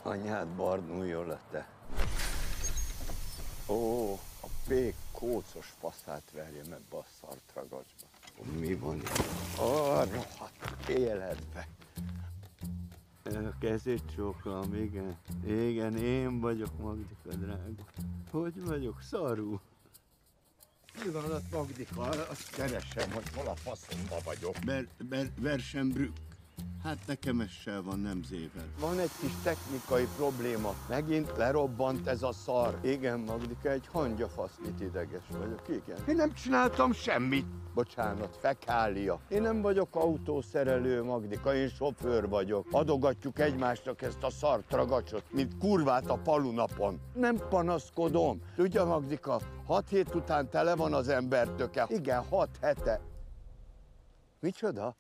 Anyád barnuljon le, te. Ó, a pék kócos faszát verje meg be a szartragacsba. Mi van itt? Rohadt életbe. A kezét csókolom, igen. Igen, én vagyok, Magdika drága. Hogy vagyok? Szarul. Pillanat, Magdika, azt keresem, hogy hol a faszomba vagyok. Versenbrück. Hát nekem ez se van, nem zével. Van egy kis technikai probléma. Megint lerobbant ez a szar. Igen, Magdika, egy hangyafasznyit ideges vagyok, igen. Én nem csináltam semmit. Bocsánat, fekália. Én nem vagyok autószerelő, Magdika, én sofőr vagyok. Adogatjuk egymásnak ezt a szartragacsot, mint kurvát a palunapon. Nem panaszkodom. Tudja, Magdika, 6 hét után tele van az ember töke. Igen, 6 hete. Micsoda?